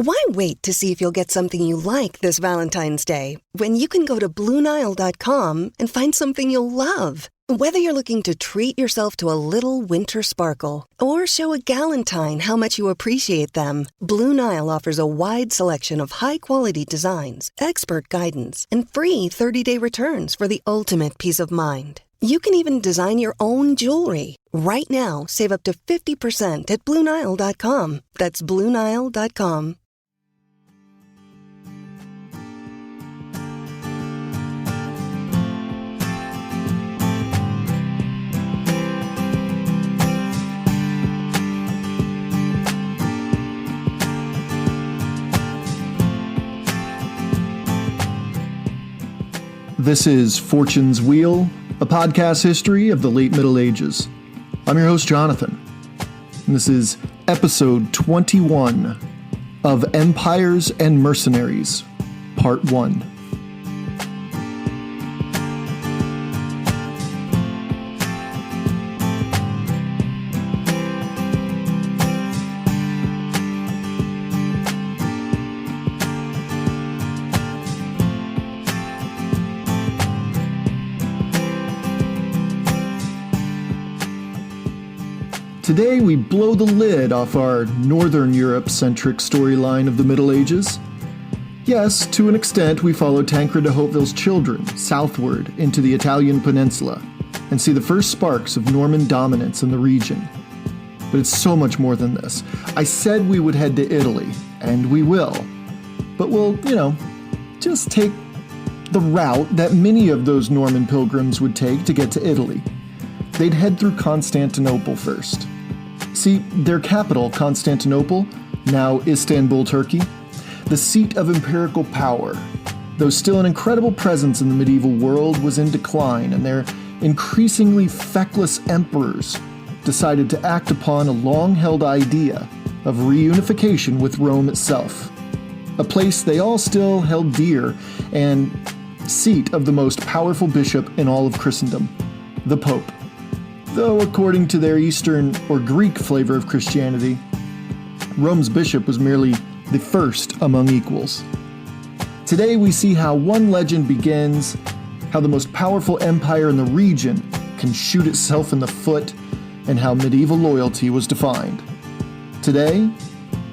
Why wait to see if you'll get something you like this Valentine's Day when you can go to BlueNile.com and find something you'll love? Whether you're looking to treat yourself to a little winter sparkle or show a galentine how much you appreciate them, Blue Nile offers a wide selection of high-quality designs, expert guidance, and free 30-day returns for the ultimate peace of mind. You can even design your own jewelry. Right now, save up to 50% at BlueNile.com. That's BlueNile.com. This is Fortune's Wheel, a podcast history of the late Middle Ages. I'm your host, Jonathan, and this is episode 21 of Empires and Mercenaries, Part 1. Today we blow the lid off our Northern Europe-centric storyline of the Middle Ages. Yes, to an extent we follow Tancred de Hauteville's children southward into the Italian peninsula and see the first sparks of Norman dominance in the region. But it's so much more than this. I said we would head to Italy, and we will. But we'll, just take the route that many of those Norman pilgrims would take to get to Italy. They'd head through Constantinople first. See, their capital, Constantinople, now Istanbul, Turkey, the seat of imperial power, though still an incredible presence in the medieval world, was in decline, and their increasingly feckless emperors decided to act upon a long-held idea of reunification with Rome itself, a place they all still held dear and seat of the most powerful bishop in all of Christendom, the Pope. Though according to their Eastern or Greek flavor of Christianity, Rome's bishop was merely the first among equals. Today we see how one legend begins, how the most powerful empire in the region can shoot itself in the foot, and how medieval loyalty was defined. Today,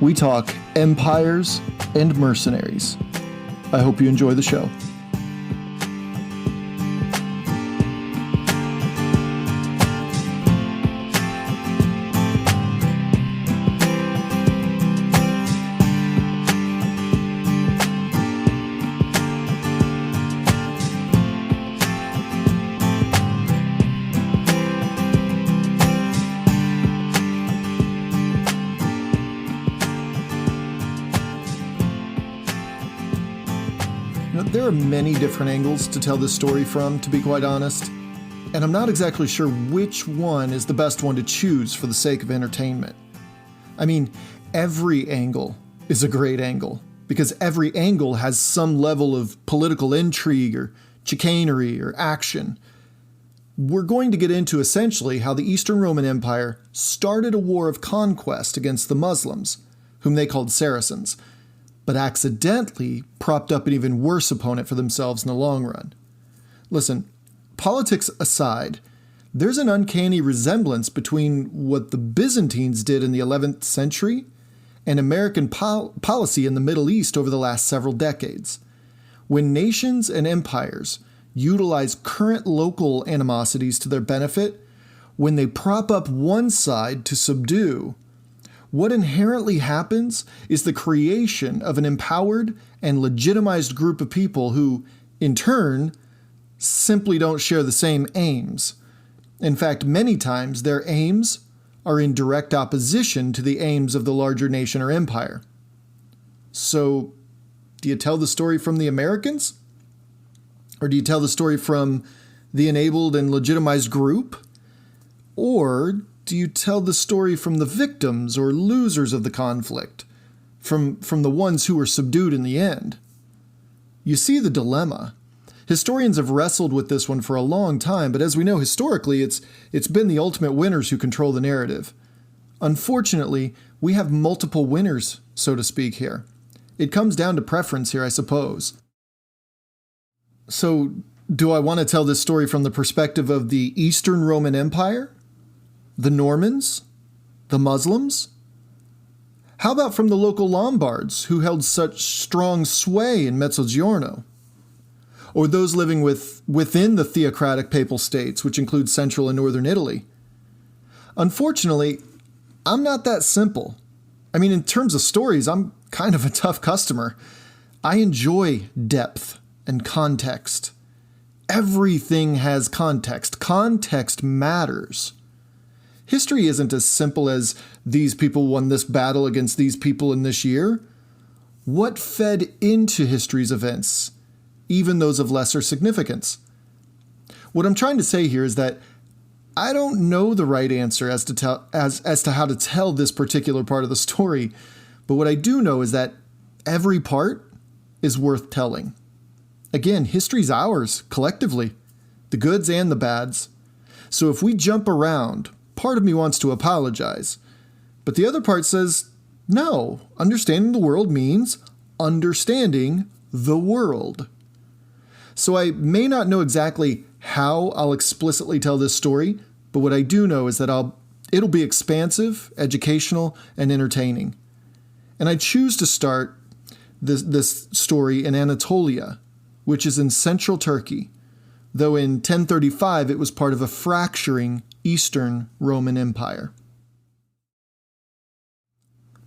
we talk empires and mercenaries. I hope you enjoy the show. There are many different angles to tell this story from, to be quite honest, and I'm not exactly sure which one is the best one to choose for the sake of entertainment. I mean, every angle is a great angle, because every angle has some level of political intrigue or chicanery or action. We're going to get into essentially how the Eastern Roman Empire started a war of conquest against the Muslims, whom they called Saracens, but accidentally propped up an even worse opponent for themselves in the long run. Listen, politics aside, there's an uncanny resemblance between what the Byzantines did in the 11th century and American policy in the Middle East over the last several decades. When nations and empires utilize current local animosities to their benefit, when they prop up one side to subdue, what inherently happens is the creation of an empowered and legitimized group of people who, in turn, simply don't share the same aims. In fact, many times their aims are in direct opposition to the aims of the larger nation or empire. So, do you tell the story from the Americans? Or do you tell the story from the enabled and legitimized group? Or do you tell the story from the victims or losers of the conflict, from the ones who were subdued in the end? You see the dilemma. Historians have wrestled with this one for a long time, but as we know historically, it's been the ultimate winners who control the narrative. Unfortunately, we have multiple winners, so to speak, here. It comes down to preference here, I suppose. So, do I want to tell this story from the perspective of the Eastern Roman Empire? The Normans? The Muslims? How about from the local Lombards, who held such strong sway in Mezzogiorno? Or those living within the theocratic papal states, which include central and northern Italy? Unfortunately, I'm not that simple. I mean, in terms of stories, I'm kind of a tough customer. I enjoy depth and context. Everything has context. Context matters. History isn't as simple as these people won this battle against these people in this year. What fed into history's events, even those of lesser significance? What I'm trying to say here is that I don't know the right answer as to how to tell this particular part of the story, but what I do know is that every part is worth telling. Again, history's ours, collectively, the goods and the bads. So if we jump around, part of me wants to apologize, but the other part says, no, understanding the world means understanding the world. So I may not know exactly how I'll explicitly tell this story, but what I do know is that it'll be expansive, educational, and entertaining. And I choose to start this story in Anatolia, which is in central Turkey, though in 1035 it was part of a fracturing Eastern Roman Empire.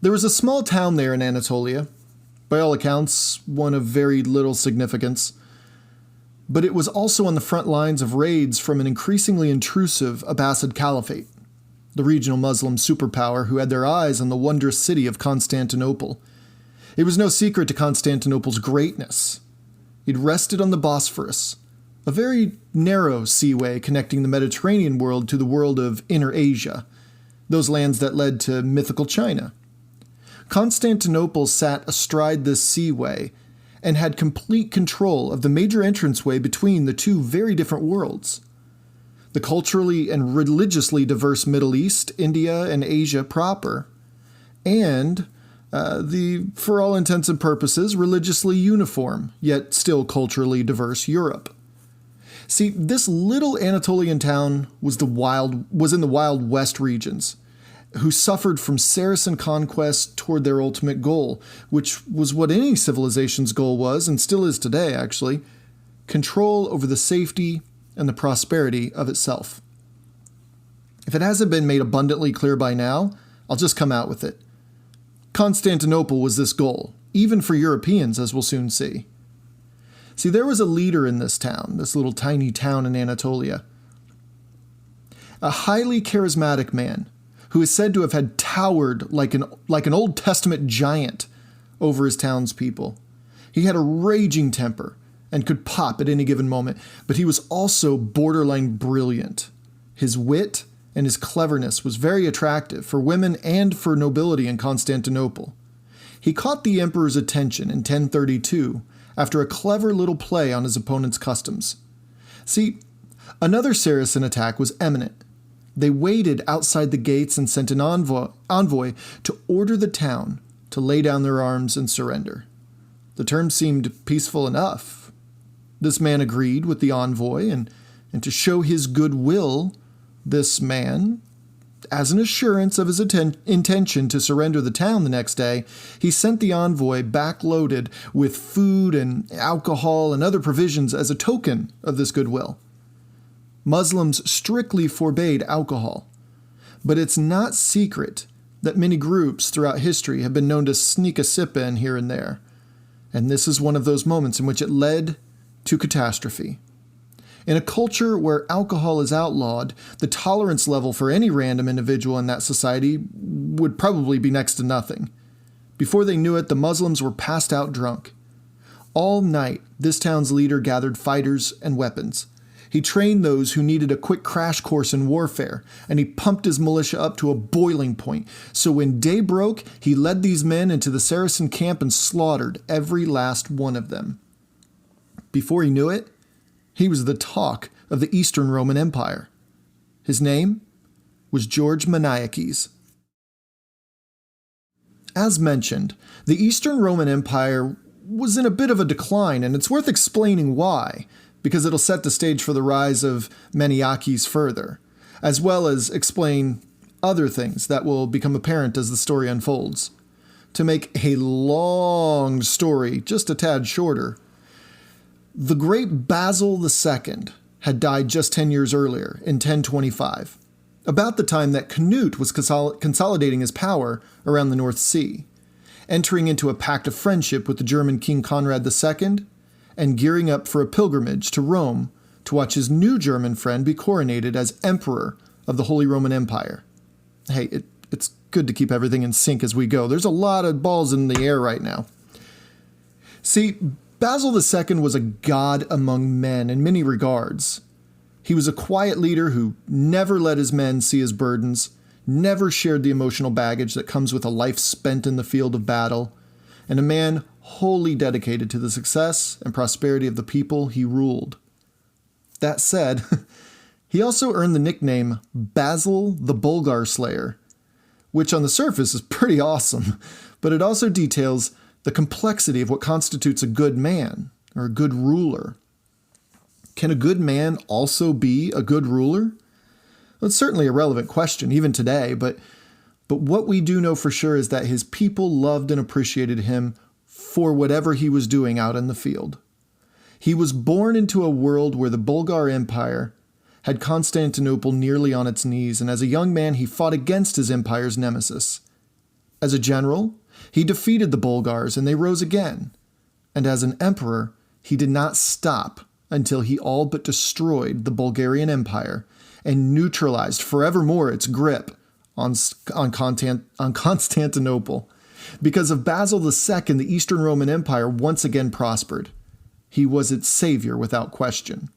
There was a small town there in Anatolia, by all accounts, one of very little significance, but it was also on the front lines of raids from an increasingly intrusive Abbasid Caliphate, the regional Muslim superpower who had their eyes on the wondrous city of Constantinople. It was no secret to Constantinople's greatness. It rested on the Bosphorus, a very narrow seaway connecting the Mediterranean world to the world of Inner Asia, those lands that led to mythical China. Constantinople sat astride this seaway and had complete control of the major entranceway between the two very different worlds. The culturally and religiously diverse Middle East, India, and Asia proper, and the, for all intents and purposes, religiously uniform, yet still culturally diverse Europe. See, this little Anatolian town was in the Wild West regions, who suffered from Saracen conquest toward their ultimate goal, which was what any civilization's goal was, and still is today, actually: control over the safety and the prosperity of itself. If it hasn't been made abundantly clear by now, I'll just come out with it. Constantinople was this goal, even for Europeans, as we'll soon see. See, there was a leader in this town, this little tiny town in Anatolia. A highly charismatic man who is said to have had towered like an Old Testament giant over his townspeople. He had a raging temper and could pop at any given moment, but he was also borderline brilliant. His wit and his cleverness was very attractive for women and for nobility in Constantinople. He caught the emperor's attention in 1032 after a clever little play on his opponent's customs. See, another Saracen attack was imminent. They waited outside the gates and sent an envoy to order the town to lay down their arms and surrender. The terms seemed peaceful enough. This man agreed with the envoy, and to show his goodwill, this man, as an assurance of his intention to surrender the town the next day, he sent the envoy backloaded with food and alcohol and other provisions as a token of this goodwill. Muslims strictly forbade alcohol, but it's not secret that many groups throughout history have been known to sneak a sip in here and there, and this is one of those moments in which it led to catastrophe. In a culture where alcohol is outlawed, the tolerance level for any random individual in that society would probably be next to nothing. Before they knew it, the Muslims were passed out drunk. All night, this town's leader gathered fighters and weapons. He trained those who needed a quick crash course in warfare, and he pumped his militia up to a boiling point. So when day broke, he led these men into the Saracen camp and slaughtered every last one of them. Before he knew it, he was the talk of the Eastern Roman Empire. His name was George Maniakes. As mentioned, the Eastern Roman Empire was in a bit of a decline, and it's worth explaining why, because it'll set the stage for the rise of Maniakes further, as well as explain other things that will become apparent as the story unfolds. To make a long story just a tad shorter, the great Basil II had died just 10 years earlier, in 1025, about the time that Canute was consolidating his power around the North Sea, entering into a pact of friendship with the German King Conrad II, and gearing up for a pilgrimage to Rome to watch his new German friend be coronated as Emperor of the Holy Roman Empire. Hey, it's good to keep everything in sync as we go. There's a lot of balls in the air right now. See, Basil II was a god among men in many regards. He was a quiet leader who never let his men see his burdens, never shared the emotional baggage that comes with a life spent in the field of battle, and a man wholly dedicated to the success and prosperity of the people he ruled. That said, he also earned the nickname Basil the Bulgar Slayer, which on the surface is pretty awesome, but it also details the complexity of what constitutes a good man or a good ruler. Can a good man also be a good ruler? Well, it's certainly a relevant question, even today, but what we do know for sure is that his people loved and appreciated him for whatever he was doing out in the field. He was born into a world where the Bulgar Empire had Constantinople nearly on its knees, and as a young man he fought against his empire's nemesis. As a general, he defeated the Bulgars and they rose again. And as an emperor, he did not stop until he all but destroyed the Bulgarian Empire and neutralized forevermore its grip on Constantinople. Because of Basil II, the Eastern Roman Empire once again prospered. He was its savior without question.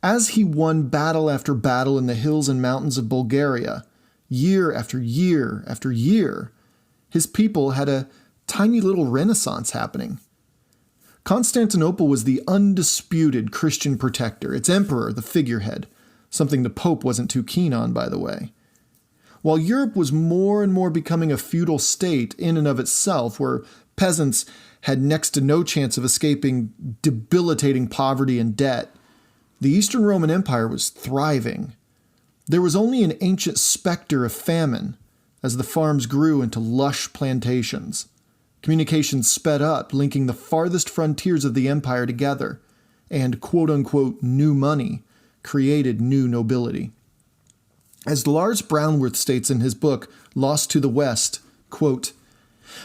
As he won battle after battle in the hills and mountains of Bulgaria, year after year after year, his people had a tiny little renaissance happening. Constantinople was the undisputed Christian protector, its emperor the figurehead, something the Pope wasn't too keen on, by the way. While Europe was more and more becoming a feudal state in and of itself, where peasants had next to no chance of escaping debilitating poverty and debt, the Eastern Roman Empire was thriving. There was only an ancient specter of famine as the farms grew into lush plantations. Communications sped up, linking the farthest frontiers of the empire together, and quote-unquote new money created new nobility. As Lars Brownworth states in his book, Lost to the West, quote,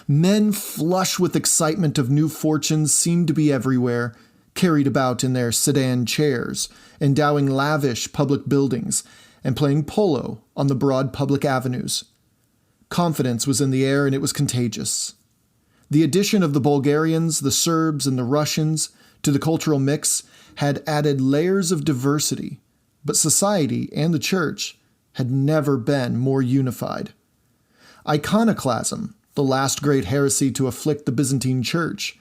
"Men flush with excitement of new fortunes seem to be everywhere, carried about in their sedan chairs, endowing lavish public buildings, and playing polo on the broad public avenues. Confidence was in the air and it was contagious. The addition of the Bulgarians, the Serbs, and the Russians to the cultural mix had added layers of diversity, but society and the church had never been more unified. Iconoclasm, the last great heresy to afflict the Byzantine church,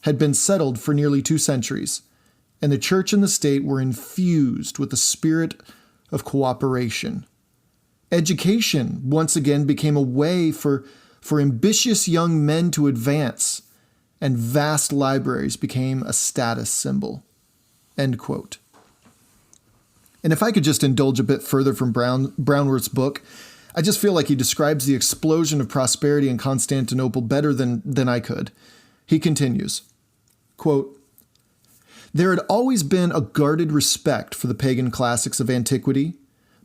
had been settled for nearly 2 centuries, and the church and the state were infused with the spirit of cooperation. Education once again became a way for ambitious young men to advance, and vast libraries became a status symbol." End quote. And if I could just indulge a bit further from Brownworth's book, I just feel like he describes the explosion of prosperity in Constantinople better than I could. He continues, quote, "There had always been a guarded respect for the pagan classics of antiquity,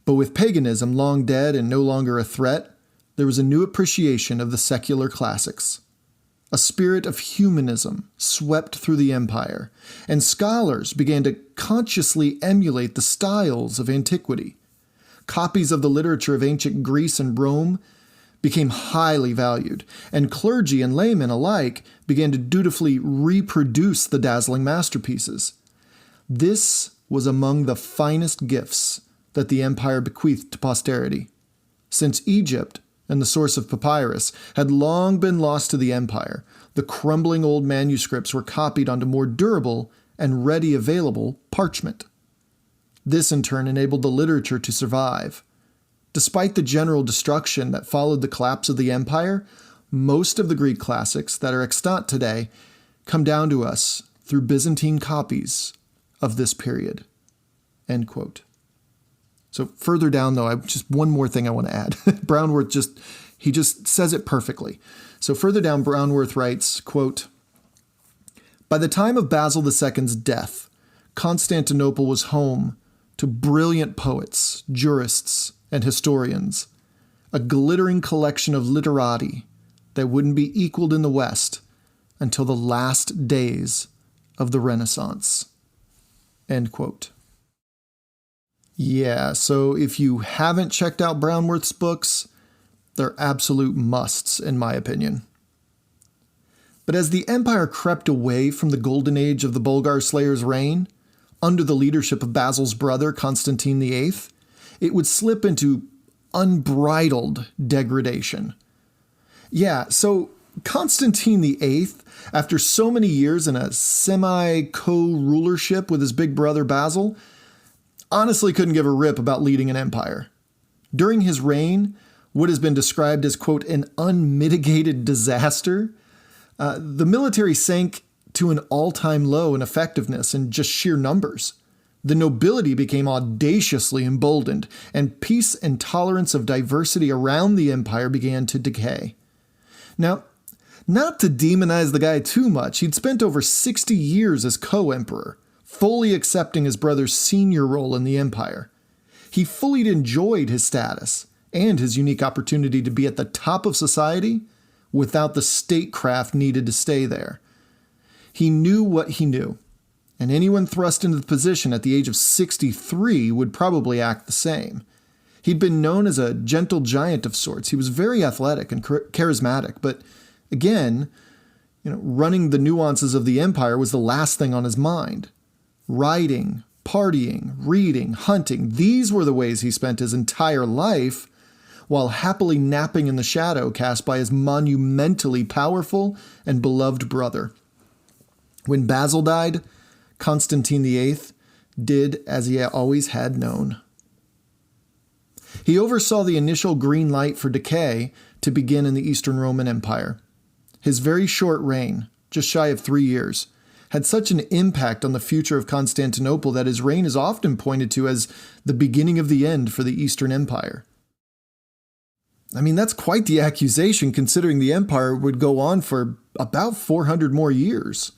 but with paganism long dead and no longer a threat, there was a new appreciation of the secular classics. A spirit of humanism swept through the empire, and scholars began to consciously emulate the styles of antiquity. Copies of the literature of ancient Greece and Rome became highly valued, and clergy and laymen alike began to dutifully reproduce the dazzling masterpieces. This was among the finest gifts that the empire bequeathed to posterity. Since Egypt and the source of papyrus had long been lost to the empire, the crumbling old manuscripts were copied onto more durable and ready available parchment. This in turn enabled the literature to survive. Despite the general destruction that followed the collapse of the empire, most of the Greek classics that are extant today come down to us through Byzantine copies of this period. End quote. So further down, though, just one more thing I want to add. Brownworth just says it perfectly. So further down, Brownworth writes, quote, "By the time of Basil II's death, Constantinople was home to brilliant poets, jurists, and historians, a glittering collection of literati that wouldn't be equaled in the West until the last days of the Renaissance." End quote. Yeah, so if you haven't checked out Brownworth's books, they're absolute musts, in my opinion. But as the empire crept away from the golden age of the Bulgar Slayer's reign, under the leadership of Basil's brother, Constantine VIII, it would slip into unbridled degradation. Yeah, so Constantine VIII, after so many years in a semi-co-rulership with his big brother Basil, honestly couldn't give a rip about leading an empire. During his reign, what has been described as, quote, an unmitigated disaster, the military sank to an all-time low in effectiveness and just sheer numbers. The nobility became audaciously emboldened, and peace and tolerance of diversity around the empire began to decay. Now, not to demonize the guy too much, he'd spent over 60 years as co-emperor, fully accepting his brother's senior role in the empire. He fully enjoyed his status and his unique opportunity to be at the top of society without the statecraft needed to stay there. He knew what he knew, and anyone thrust into the position at the age of 63 would probably act the same. He'd been known as a gentle giant of sorts. He was very athletic and charismatic, but again, running the nuances of the empire was the last thing on his mind. Riding, partying, reading, hunting, these were the ways he spent his entire life, while happily napping in the shadow cast by his monumentally powerful and beloved brother. When Basil died, Constantine VIII did as he always had known. He oversaw the initial green light for decay to begin in the Eastern Roman Empire. His very short reign, just shy of 3 years, had such an impact on the future of Constantinople that his reign is often pointed to as the beginning of the end for the Eastern Empire. I mean, that's quite the accusation, considering the empire would go on for about 400 more years.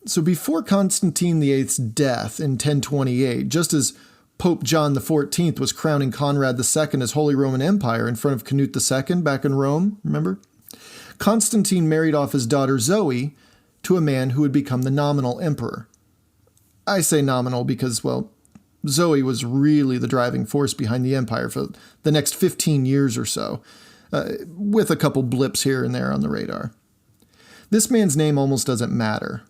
So before Constantine VIII's death in 1028, just as Pope John XIV was crowning Conrad II as Holy Roman Empire in front of Canute II back in Rome, remember? Constantine married off his daughter Zoe to a man who would become the nominal emperor. I say nominal because, well, Zoe was really the driving force behind the empire for the next 15 years or so, with a couple blips here and there on the radar. This man's name almost doesn't matter.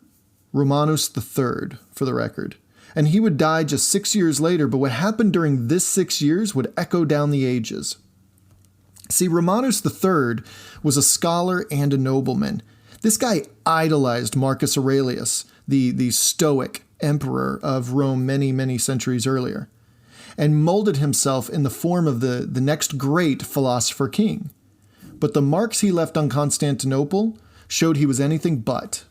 Romanus III, for the record. And he would die just 6 years later, but what happened during this 6 years would echo down the ages. See, Romanus III was a scholar and a nobleman. This guy idolized Marcus Aurelius, the Stoic emperor of Rome many, many centuries earlier, and molded himself in the form of the next great philosopher king. But the marks he left on Constantinople showed he was anything but.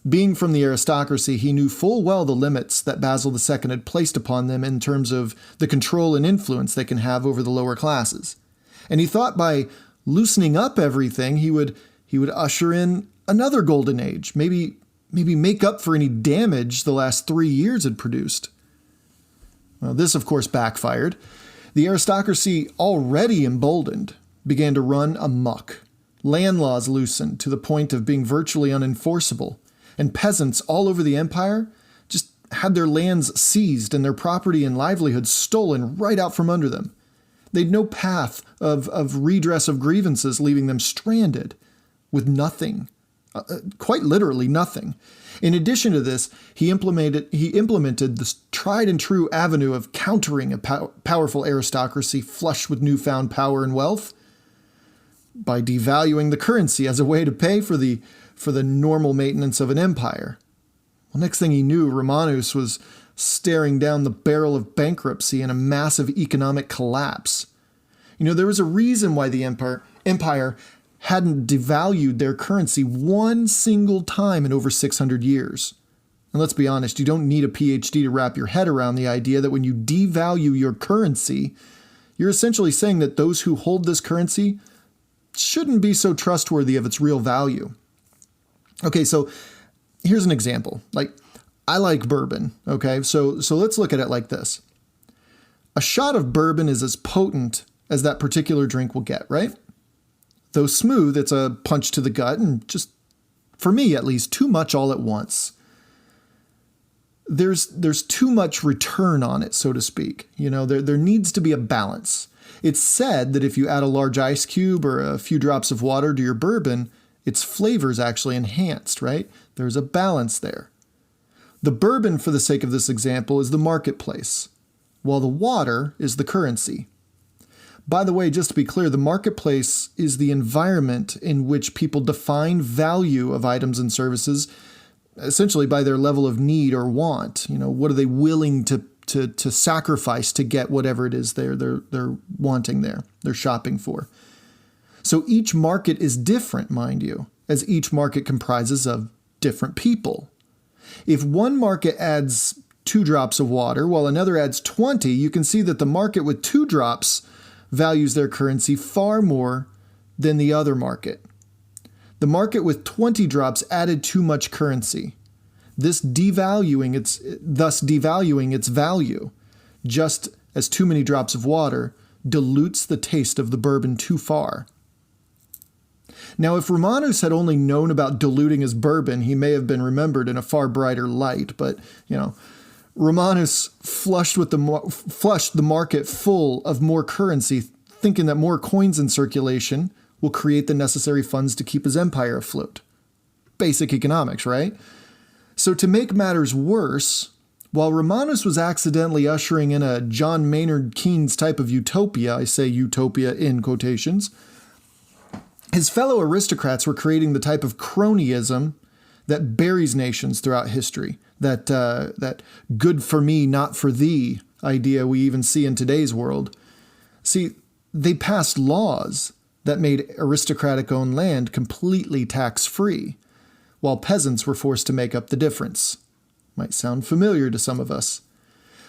Being from the aristocracy, he knew full well the limits that Basil II had placed upon them in terms of the control and influence they can have over the lower classes. And he thought by loosening up everything, he would usher in another golden age, maybe make up for any damage the last 3 years had produced. Well, this, of course, backfired. The aristocracy, already emboldened, began to run amok. Land laws loosened to the point of being virtually unenforceable, and peasants all over the empire just had their lands seized and their property and livelihood stolen right out from under them. They'd no path of redress of grievances, leaving them stranded with nothing. Quite literally nothing. In addition to this, he implemented this tried and true avenue of countering a powerful aristocracy flush with newfound power and wealth by devaluing the currency as a way to pay for the normal maintenance of an empire. Well, next thing he knew, Romanus was staring down the barrel of bankruptcy and a massive economic collapse. There was a reason why the empire hadn't devalued their currency one single time in over 600 years. And let's be honest, you don't need a PhD to wrap your head around the idea that when you devalue your currency, you're essentially saying that those who hold this currency shouldn't be so trustworthy of its real value. Okay, so here's an example. I like bourbon, okay? So let's look at it like this. A shot of bourbon is as potent as that particular drink will get, right? Though smooth, it's a punch to the gut and just, for me at least, too much all at once. There's too much return on it, so to speak. There needs to be a balance. It's said that if you add a large ice cube or a few drops of water to your bourbon, its flavor is actually enhanced, right? There's a balance there. The bourbon, for the sake of this example, is the marketplace, while the water is the currency. By the way, just to be clear, the marketplace is the environment in which people define value of items and services essentially by their level of need or want. What are they willing to sacrifice to get whatever it is they're wanting there, they're shopping for. So each market is different, mind you, as each market comprises of different people. If one market adds 2 drops of water while another adds 20, you can see that the market with 2 drops values their currency far more than the other market. The market with 20 drops added too much currency, thus devaluing its value, just as too many drops of water dilutes the taste of the bourbon too far. Now, if Romanus had only known about diluting his bourbon, he may have been remembered in a far brighter light, but, Romanus flushed the market full of more currency, thinking that more coins in circulation will create the necessary funds to keep his empire afloat. Basic economics, right? So to make matters worse, while Romanus was accidentally ushering in a John Maynard Keynes type of utopia, I say utopia in quotations, his fellow aristocrats were creating the type of cronyism that buries nations throughout history, that good for me, not for thee idea we even see in today's world. See, they passed laws that made aristocratic-owned land completely tax-free, while peasants were forced to make up the difference. Might sound familiar to some of us.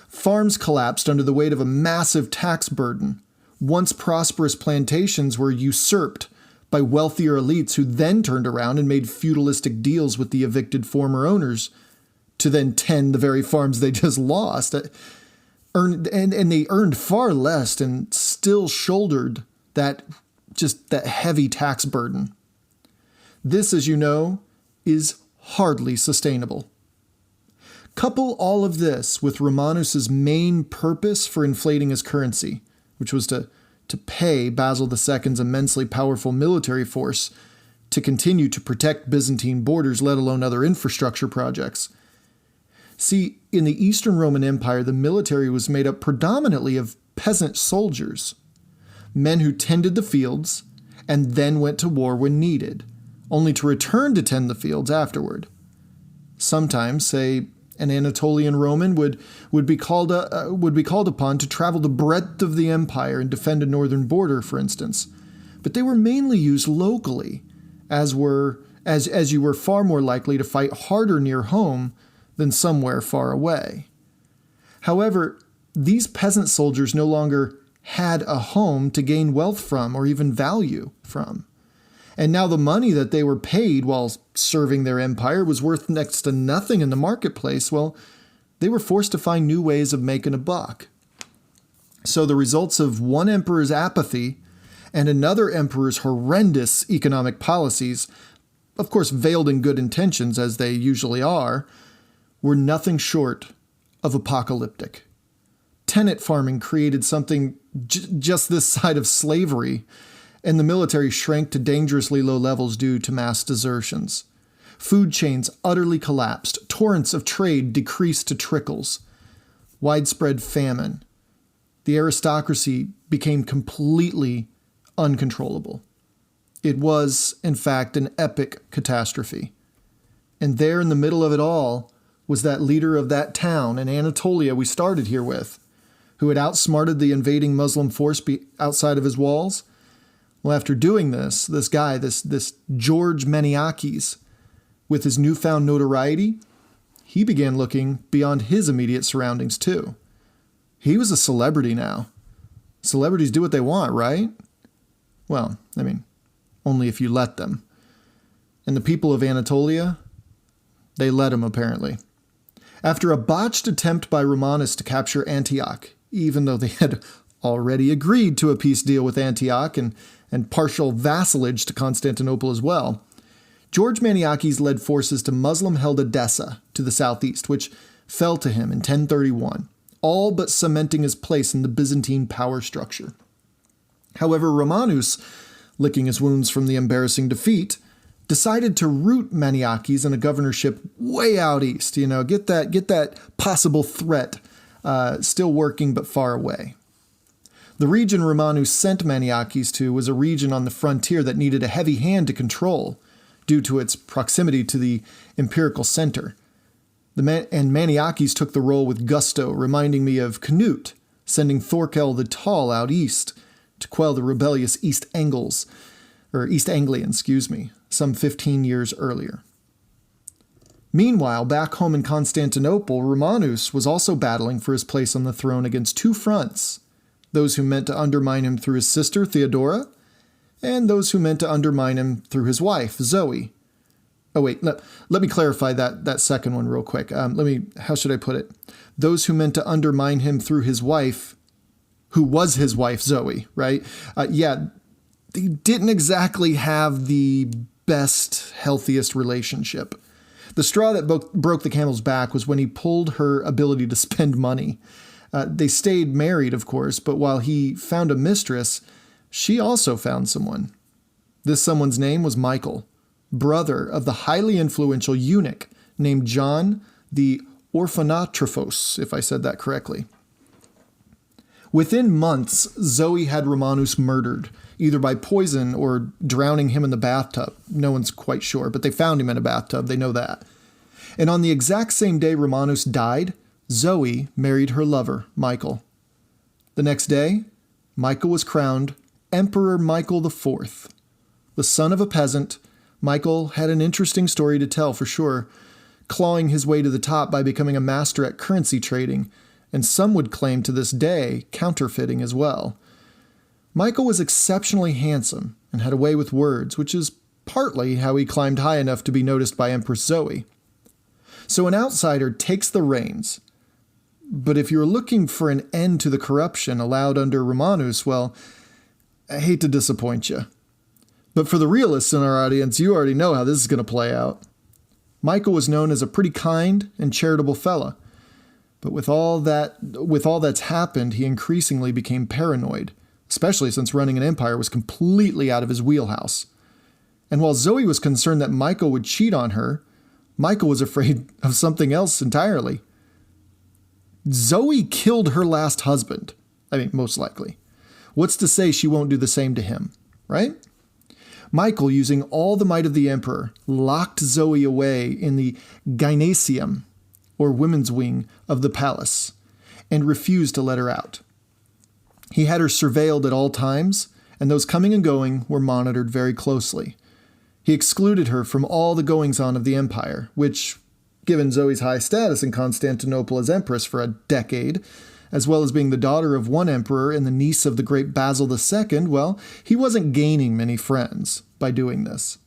Farms collapsed under the weight of a massive tax burden. Once prosperous plantations were usurped by wealthier elites who then turned around and made feudalistic deals with the evicted former owners to then tend the very farms they just lost. And they earned far less and still shouldered that heavy tax burden. This, as you know, is hardly sustainable. Couple all of this with Romanus's main purpose for inflating his currency, which was to pay Basil II's immensely powerful military force to continue to protect Byzantine borders, let alone other infrastructure projects. See, in the Eastern Roman Empire, the military was made up predominantly of peasant soldiers, men who tended the fields and then went to war when needed, only to return to tend the fields afterward. Sometimes, say, an Anatolian Roman would be called upon to travel the breadth of the empire and defend a northern border, for instance. But they were mainly used locally, as you were far more likely to fight harder near home than somewhere far away. However, these peasant soldiers no longer had a home to gain wealth from or even value from. And now the money that they were paid while serving their empire was worth next to nothing in the marketplace. Well, they were forced to find new ways of making a buck. So the results of one emperor's apathy and another emperor's horrendous economic policies, of course veiled in good intentions as they usually are, were nothing short of apocalyptic. Tenant farming created something just this side of slavery, and the military shrank to dangerously low levels due to mass desertions. Food chains utterly collapsed. Torrents of trade decreased to trickles. Widespread famine. The aristocracy became completely uncontrollable. It was, in fact, an epic catastrophe. And there in the middle of it all was that leader of that town in Anatolia we started here with, who had outsmarted the invading Muslim force outside of his walls. Well, after doing this guy, this George Maniakes, with his newfound notoriety, he began looking beyond his immediate surroundings too. He was a celebrity now. Celebrities do what they want, right? Well, I mean, only if you let them. And the people of Anatolia, they let him apparently. After a botched attempt by Romanus to capture Antioch, even though they had already agreed to a peace deal with Antioch and partial vassalage to Constantinople as well, George Maniakes led forces to Muslim-held Edessa to the southeast, which fell to him in 1031, all but cementing his place in the Byzantine power structure. However, Romanus, licking his wounds from the embarrassing defeat, decided to root Maniakes in a governorship way out east, get that possible threat still working but far away. The region Romanus sent Maniakes to was a region on the frontier that needed a heavy hand to control due to its proximity to the imperial center. And Maniakes took the role with gusto, reminding me of Canute sending Thorkel the Tall out east to quell the rebellious East Anglians, some 15 years earlier. Meanwhile, back home in Constantinople, Romanus was also battling for his place on the throne against two fronts, those who meant to undermine him through his sister, Theodora, and those who meant to undermine him through his wife, Zoe. Oh wait, let me clarify that second one real quick. How should I put it? Those who meant to undermine him through his wife, who was his wife, Zoe, right? They didn't exactly have the best, healthiest relationship. The straw that broke the camel's back was when he pulled her ability to spend money. They stayed married, of course, but while he found a mistress, she also found someone. This someone's name was Michael, brother of the highly influential eunuch named John the Orphanatrophos, if I said that correctly. Within months, Zoe had Romanus murdered, either by poison or drowning him in the bathtub. No one's quite sure, but they found him in a bathtub, they know that. And on the exact same day Romanus died, Zoe married her lover, Michael. The next day, Michael was crowned Emperor Michael IV. The son of a peasant, Michael had an interesting story to tell for sure, clawing his way to the top by becoming a master at currency trading, and some would claim to this day counterfeiting as well. Michael was exceptionally handsome and had a way with words, which is partly how he climbed high enough to be noticed by Empress Zoe. So an outsider takes the reins. But if you're looking for an end to the corruption allowed under Romanus, well, I hate to disappoint you. But for the realists in our audience, you already know how this is going to play out. Michael was known as a pretty kind and charitable fella. But with all that's happened, he increasingly became paranoid, especially since running an empire was completely out of his wheelhouse. And while Zoe was concerned that Michael would cheat on her, Michael was afraid of something else entirely. Zoe killed her last husband. Most likely. What's to say she won't do the same to him, right? Michael, using all the might of the emperor, locked Zoe away in the gymnasium, or women's wing, of the palace, and refused to let her out. He had her surveilled at all times, and those coming and going were monitored very closely. He excluded her from all the goings-on of the empire, which, given Zoe's high status in Constantinople as empress for a decade, as well as being the daughter of one emperor and the niece of the great Basil II, well, he wasn't gaining many friends by doing this.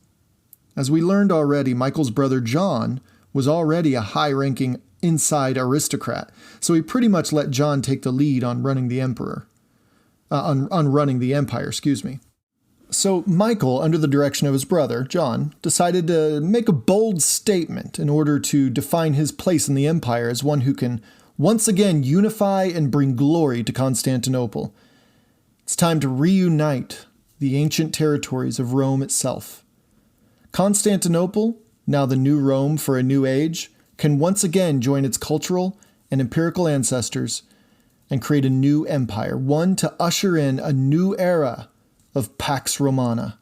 As we learned already, Michael's brother John was already a high-ranking inside aristocrat, so he pretty much let John take the lead on running the empire. So Michael, under the direction of his brother, John, decided to make a bold statement in order to define his place in the empire as one who can once again unify and bring glory to Constantinople. It's time to reunite the ancient territories of Rome itself. Constantinople, now the new Rome for a new age, can once again join its cultural and empirical ancestors and create a new empire, one to usher in a new era of Pax Romana,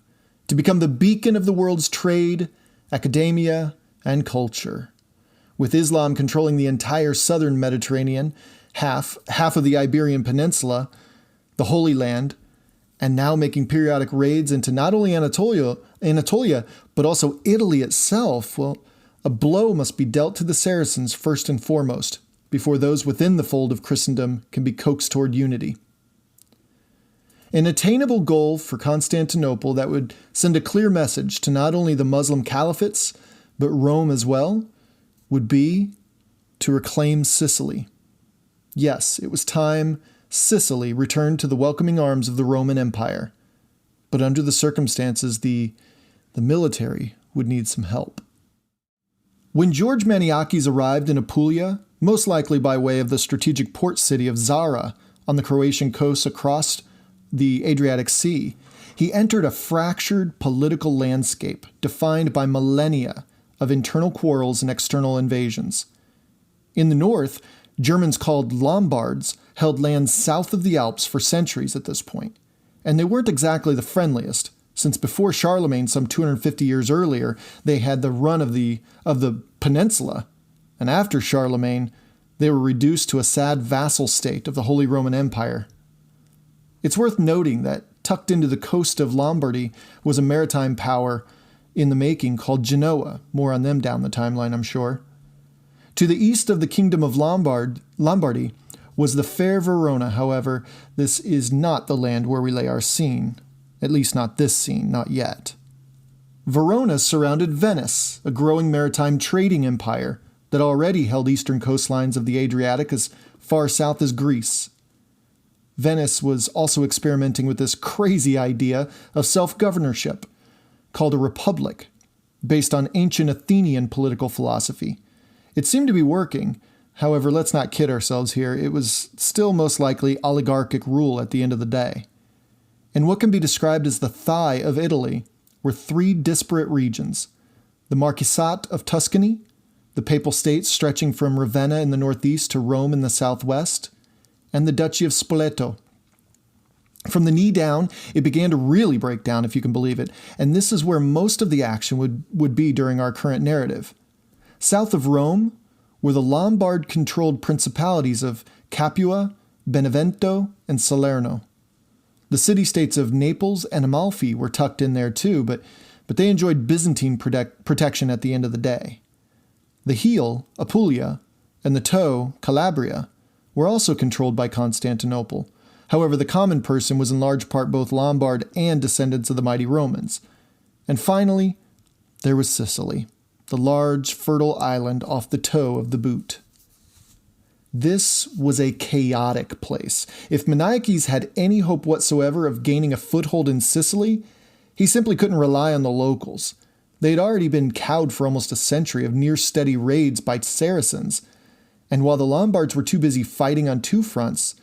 to become the beacon of the world's trade, academia, and culture. with Islam controlling the entire southern Mediterranean, half of the Iberian Peninsula, the Holy Land, and now making periodic raids into not only Anatolia, but also Italy itself, well, a blow must be dealt to the Saracens first and foremost, before those within the fold of Christendom can be coaxed toward unity. An attainable goal for Constantinople that would send a clear message to not only the Muslim caliphates, but Rome as well, would be to reclaim Sicily. Yes, it was time Sicily returned to the welcoming arms of the Roman Empire, but under the circumstances, the military would need some help. When George Maniakes arrived in Apulia, most likely by way of the strategic port city of Zara on the Croatian coast across the Adriatic Sea, he entered a fractured political landscape defined by millennia of internal quarrels and external invasions. In the north, Germans called Lombards held lands south of the Alps for centuries at this point, and they weren't exactly the friendliest, since before Charlemagne some 250 years earlier, they had the run of the peninsula, and after Charlemagne, they were reduced to a sad vassal state of the Holy Roman Empire. It's worth noting that tucked into the coast of Lombardy was a maritime power in the making called Genoa. More on them down the timeline, I'm sure. To the east of the Kingdom of Lombardy was the fair Verona. However, this is not the land where we lay our scene. At least not this scene, not yet. Verona surrounded Venice, a growing maritime trading empire that already held eastern coastlines of the Adriatic as far south as Greece. Venice was also experimenting with this crazy idea of self-governorship, called a republic, based on ancient Athenian political philosophy. It seemed to be working. However, let's not kid ourselves here. It was still most likely oligarchic rule at the end of the day. And what can be described as the thigh of Italy were three disparate regions: the Marquisate of Tuscany, the Papal States stretching from Ravenna in the northeast to Rome in the southwest, and the Duchy of Spoleto. From the knee down, it began to really break down, if you can believe it, and this is where most of the action would be during our current narrative. South of Rome were the Lombard-controlled principalities of Capua, Benevento, and Salerno. The city-states of Naples and Amalfi were tucked in there too, but they enjoyed Byzantine protection at the end of the day. The heel, Apulia, and the toe, Calabria, were also controlled by Constantinople. However, the common person was in large part both Lombard and descendants of the mighty Romans. And finally, there was Sicily, the large, fertile island off the toe of the boot. This was a chaotic place. If Maniakes had any hope whatsoever of gaining a foothold in Sicily, he simply couldn't rely on the locals. They had already been cowed for almost a century of near-steady raids by Saracens, and while the Lombards were too busy fighting on two fronts,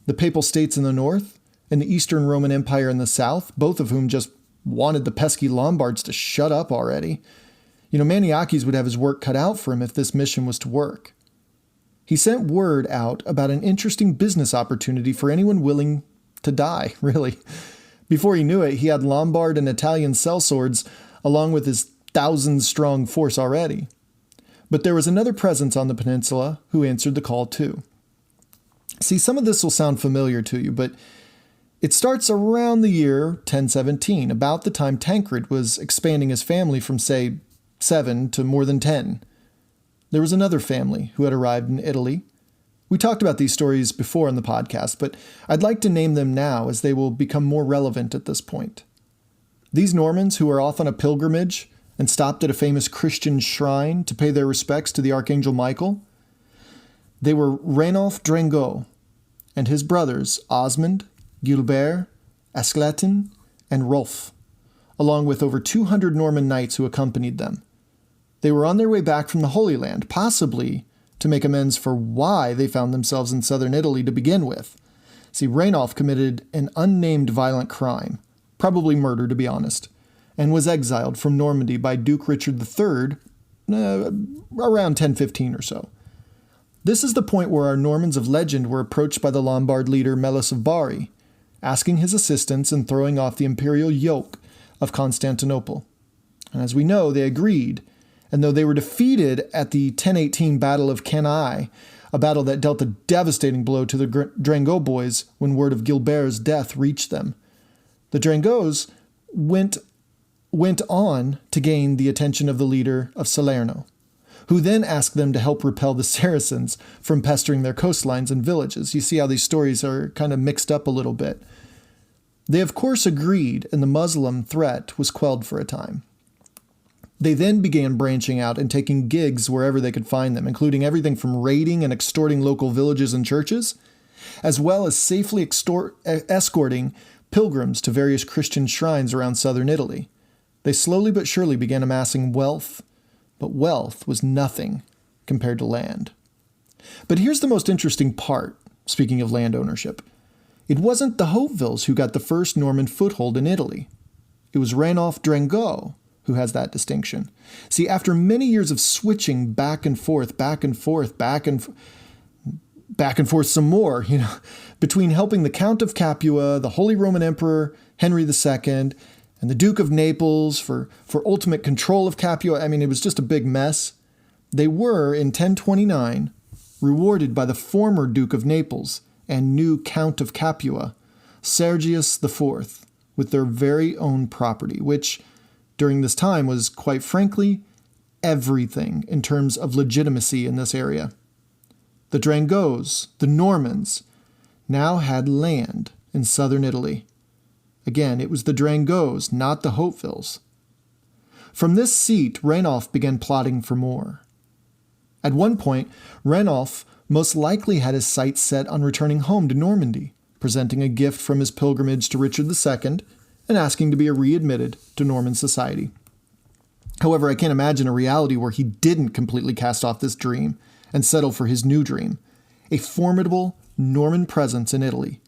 the Papal States in the north and the Eastern Roman Empire in the south, both of whom just wanted the pesky Lombards to shut up already. Maniakes would have his work cut out for him if this mission was to work. He sent word out about an interesting business opportunity for anyone willing to die, really. Before he knew it, he had Lombard and Italian sellswords along with his 1,000-strong force already. But there was another presence on the peninsula who answered the call too. See, some of this will sound familiar to you, but it starts around the year 1017, about the time Tancred was expanding his family from, say, 7 to more than 10. There was another family who had arrived in Italy. We talked about these stories before in the podcast, but I'd like to name them now as they will become more relevant at this point. These Normans, who were off on a pilgrimage and stopped at a famous Christian shrine to pay their respects to the Archangel Michael, they were Rainulf Drangot and his brothers Osmond, Gilbert, Ascletin, and Rolf, along with over 200 Norman knights who accompanied them. They were on their way back from the Holy Land, possibly to make amends for why they found themselves in southern Italy to begin with. See, Rainulf committed an unnamed violent crime, probably murder to be honest, and was exiled from Normandy by Duke Richard III around 1015 or so. This is the point where our Normans of legend were approached by the Lombard leader Melus of Bari, asking his assistance in throwing off the imperial yoke of Constantinople. And as we know, they agreed, And though they were defeated at the 1018 Battle of Cannae, a battle that dealt a devastating blow to the Drango boys when word of Gilbert's death reached them, the Drangos went on to gain the attention of the leader of Salerno, who then asked them to help repel the Saracens from pestering their coastlines and villages. You see how these stories are kind of mixed up a little bit. They, of course, agreed, and the Muslim threat was quelled for a time. They then began branching out and taking gigs wherever they could find them, including everything from raiding and extorting local villages and churches, as well as safely escorting pilgrims to various Christian shrines around southern Italy. They slowly but surely began amassing wealth, but wealth was nothing compared to land. But here's the most interesting part, speaking of land ownership. It wasn't the Hautevilles who got the first Norman foothold in Italy. It was Ranulph Drango who has that distinction. See, after many years of switching back and forth some more, between helping the Count of Capua, the Holy Roman Emperor Henry II, and the Duke of Naples for ultimate control of Capua, it was just a big mess. They were, in 1029, rewarded by the former Duke of Naples and new Count of Capua, Sergius IV, with their very own property, which, during this time, was, quite frankly, everything in terms of legitimacy in this area. The Drangos, the Normans, now had land in southern Italy. Again, it was the Drangos, not the Hautevilles. From this seat, Ranulph began plotting for more. At one point, Ranulph most likely had his sights set on returning home to Normandy, presenting a gift from his pilgrimage to Richard II and asking to be readmitted to Norman society. However, I can't imagine a reality where he didn't completely cast off this dream and settle for his new dream, a formidable Norman presence in Italy,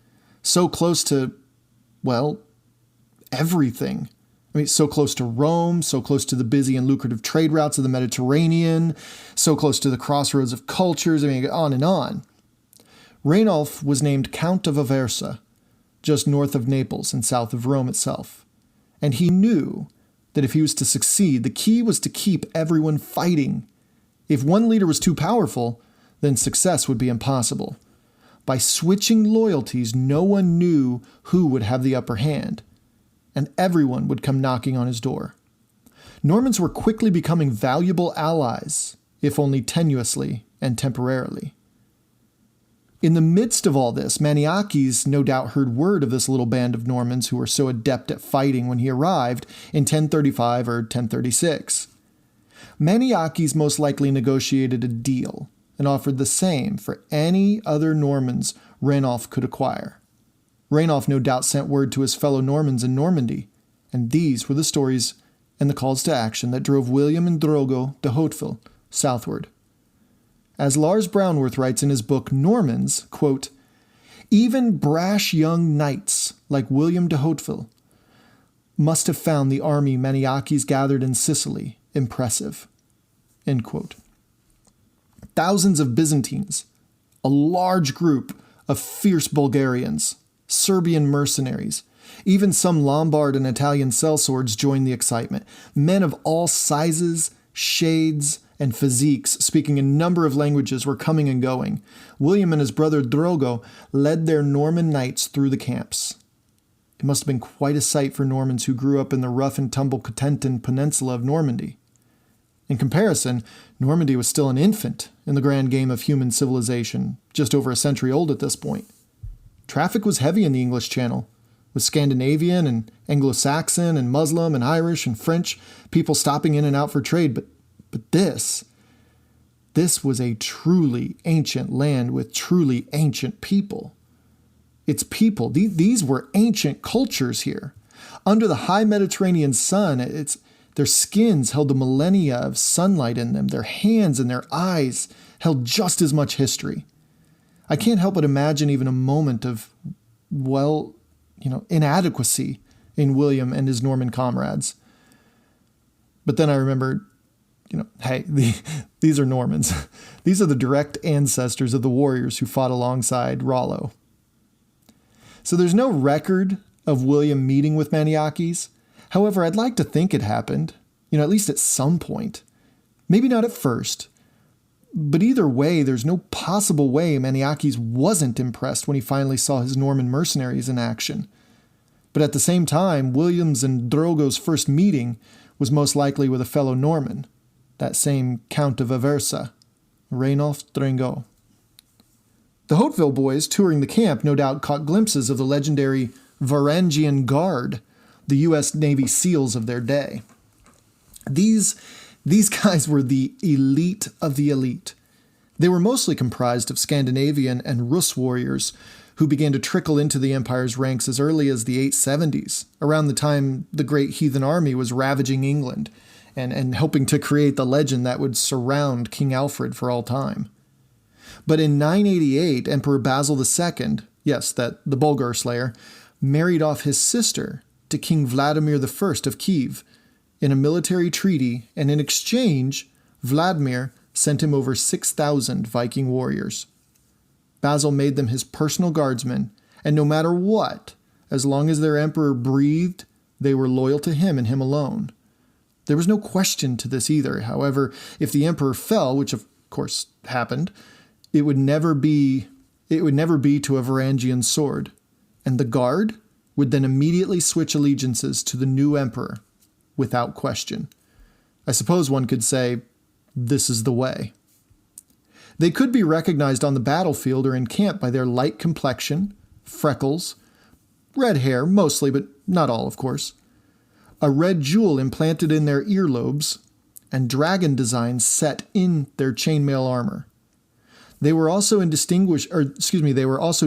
so close to, well, everything. So close to Rome, so close to the busy and lucrative trade routes of the Mediterranean, so close to the crossroads of cultures, on and on. Ranulph was named Count of Aversa, just north of Naples and south of Rome itself. And he knew that if he was to succeed, the key was to keep everyone fighting. If one leader was too powerful, then success would be impossible. By switching loyalties, no one knew who would have the upper hand, and everyone would come knocking on his door. Normans were quickly becoming valuable allies, if only tenuously and temporarily. In the midst of all this, Maniakes no doubt heard word of this little band of Normans who were so adept at fighting when he arrived in 1035 or 1036. Maniakes most likely negotiated a deal and offered the same for any other Normans Ranulph could acquire. Ranulph no doubt sent word to his fellow Normans in Normandy, and these were the stories and the calls to action that drove William and Drogo de Hauteville southward. As Lars Brownworth writes in his book Normans, quote, "Even brash young knights like William de Hauteville must have found the army Maniakes gathered in Sicily impressive." End quote. Thousands of Byzantines, a large group of fierce Bulgarians, Serbian mercenaries, even some Lombard and Italian sellswords joined the excitement. Men of all sizes, shades, and physiques, speaking a number of languages, were coming and going. William and his brother Drogo led their Norman knights through the camps. It must have been quite a sight for Normans who grew up in the rough and tumble Cotentin Peninsula of Normandy. In comparison, Normandy was still an infant in the grand game of human civilization, just over a century old at this point. Traffic was heavy in the English Channel, with Scandinavian and Anglo-Saxon and Muslim and Irish and French people stopping in and out for trade, but this was a truly ancient land with truly ancient people. Its people, these were ancient cultures here. Under the high Mediterranean sun, their skins held a millennia of sunlight in them. Their hands and their eyes held just as much history. I can't help but imagine even a moment of, inadequacy in William and his Norman comrades. But then I remembered, hey, these are Normans. These are the direct ancestors of the warriors who fought alongside Rollo. So there's no record of William meeting with Maniakes. However, I'd like to think it happened, at least at some point. Maybe not at first, but either way, there's no possible way Maniakes wasn't impressed when he finally saw his Norman mercenaries in action. But at the same time, William's and Drogo's first meeting was most likely with a fellow Norman, that same Count of Aversa, Rainulf Drengot. The Hauteville boys touring the camp no doubt caught glimpses of the legendary Varangian Guard, the U.S. Navy SEALs of their day. These guys were the elite of the elite. They were mostly comprised of Scandinavian and Rus warriors who began to trickle into the Empire's ranks as early as the 870s, around the time the Great Heathen Army was ravaging England and helping to create the legend that would surround King Alfred for all time. But in 988, Emperor Basil II, yes, the Bulgar Slayer, married off his sister to King Vladimir I of Kiev in a military treaty, and in exchange, Vladimir sent him over 6,000 Viking warriors. Basil made them his personal guardsmen, and no matter what, as long as their emperor breathed, they were loyal to him and him alone. There was no question to this either. However, if the emperor fell, which of course happened, it would never be to a Varangian sword, and the guard would then immediately switch allegiances to the new emperor, without question. I suppose one could say, this is the way. They could be recognized on the battlefield or in camp by their light complexion, freckles, red hair mostly, but not all, of course, a red jewel implanted in their earlobes, and dragon designs set in their chainmail armor. They were also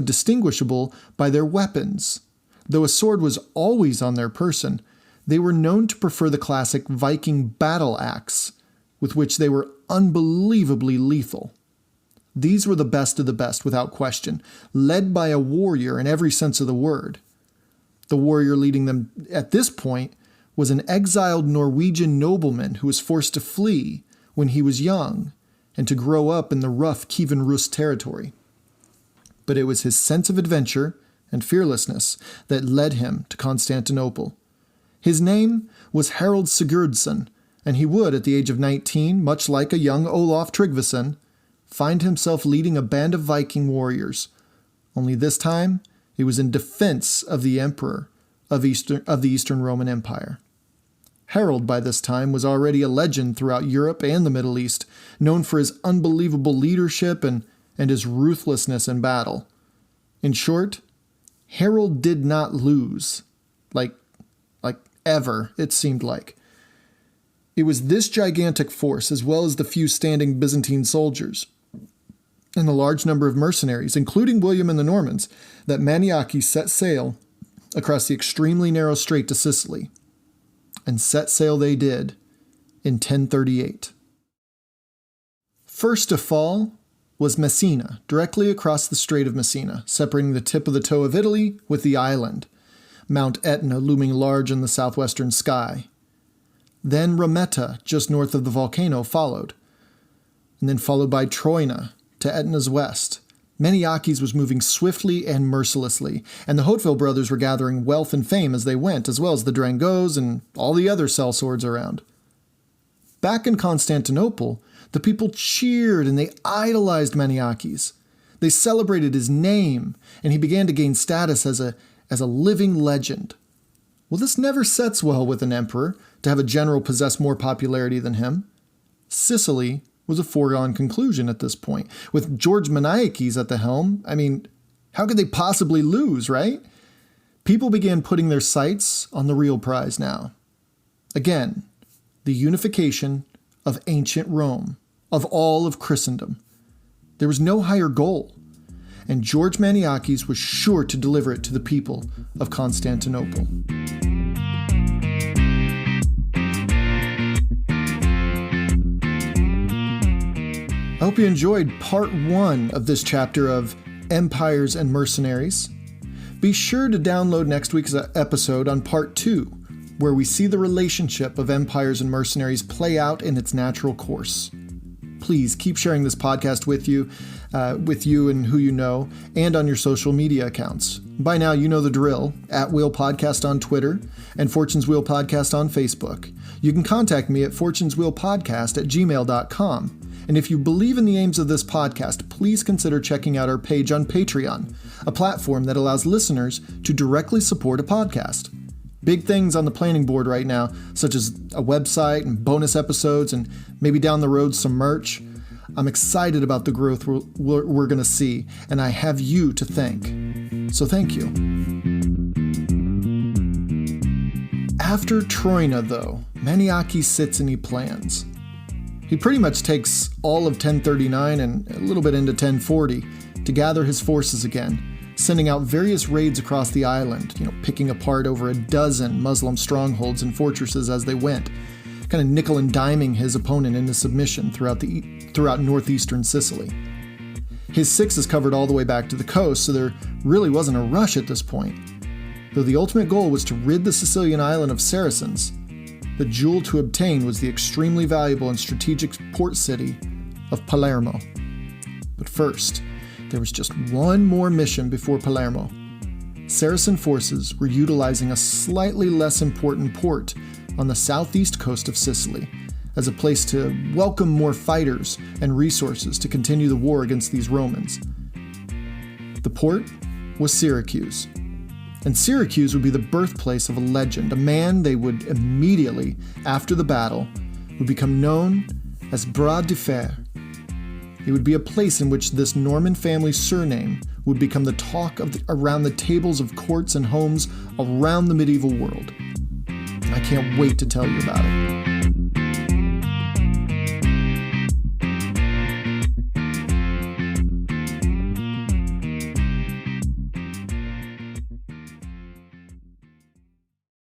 distinguishable by their weapons. Though a sword was always on their person, they were known to prefer the classic Viking battle axe, with which they were unbelievably lethal. These were the best of the best, without question, led by a warrior in every sense of the word. The warrior leading them at this point was an exiled Norwegian nobleman who was forced to flee when he was young and to grow up in the rough Kievan Rus territory. But it was his sense of adventure and fearlessness that led him to Constantinople. His name was Harold Sigurdsson, and he would, at the age of 19, much like a young Olaf Tryggvason, find himself leading a band of Viking warriors. Only this time, it was in defense of the emperor of the Eastern Roman Empire. Harold, by this time, was already a legend throughout Europe and the Middle East, known for his unbelievable leadership and his ruthlessness in battle. In short, Harold did not lose, like ever, it seemed like. It was this gigantic force, as well as the few standing Byzantine soldiers, and the large number of mercenaries, including William and the Normans, that Maniakes set sail across the extremely narrow strait to Sicily. And set sail they did in 1038. First to fall was Messina, directly across the Strait of Messina, separating the tip of the toe of Italy with the island, Mount Etna looming large in the southwestern sky. Then Rometta, just north of the volcano, followed, and then followed by Troina to Etna's west. Maniakes was moving swiftly and mercilessly, and the Hauteville brothers were gathering wealth and fame as they went, as well as the Drengots and all the other sellswords around. Back in Constantinople, the people cheered and they idolized Maniakes. They celebrated his name, and he began to gain status as a living legend. Well, this never sets well with an emperor, to have a general possess more popularity than him. Sicily was a foregone conclusion at this point. With George Maniakes at the helm, how could they possibly lose, right? People began putting their sights on the real prize now. Again, the unification of ancient Rome, of all of Christendom. There was no higher goal, and George Maniakes was sure to deliver it to the people of Constantinople. I hope you enjoyed part 1 of this chapter of Empires and Mercenaries. Be sure to download next week's episode on part 2, where we see the relationship of empires and mercenaries play out in its natural course. please keep sharing this podcast with you and who you know, and on your social media accounts. By now, you know the drill, @Wheel Podcast on Twitter and Fortune's Wheel Podcast on Facebook. You can contact me at fortuneswheelpodcast@gmail.com. And if you believe in the aims of this podcast, please consider checking out our page on Patreon, a platform that allows listeners to directly support a podcast. Big things on the planning board right now, such as a website and bonus episodes and maybe down the road some merch. I'm excited about the growth we're going to see, and I have you to thank. So thank you. After Troina, though, Maniaki sits and he plans. He pretty much takes all of 1039 and a little bit into 1040 to gather his forces again, sending out various raids across the island, picking apart over a dozen Muslim strongholds and fortresses as they went, kind of nickel and diming his opponent into submission throughout northeastern Sicily. His sixes covered all the way back to the coast, so there really wasn't a rush at this point. Though the ultimate goal was to rid the Sicilian island of Saracens, the jewel to obtain was the extremely valuable and strategic port city of Palermo. But first, there was just one more mission before Palermo. Saracen forces were utilizing a slightly less important port on the southeast coast of Sicily as a place to welcome more fighters and resources to continue the war against these Romans. The port was Syracuse. And Syracuse would be the birthplace of a legend, a man they would immediately, after the battle, would become known as Bras de Fer. It would be a place in which this Norman family's surname would become the talk around the tables of courts and homes around the medieval world. I can't wait to tell you about it.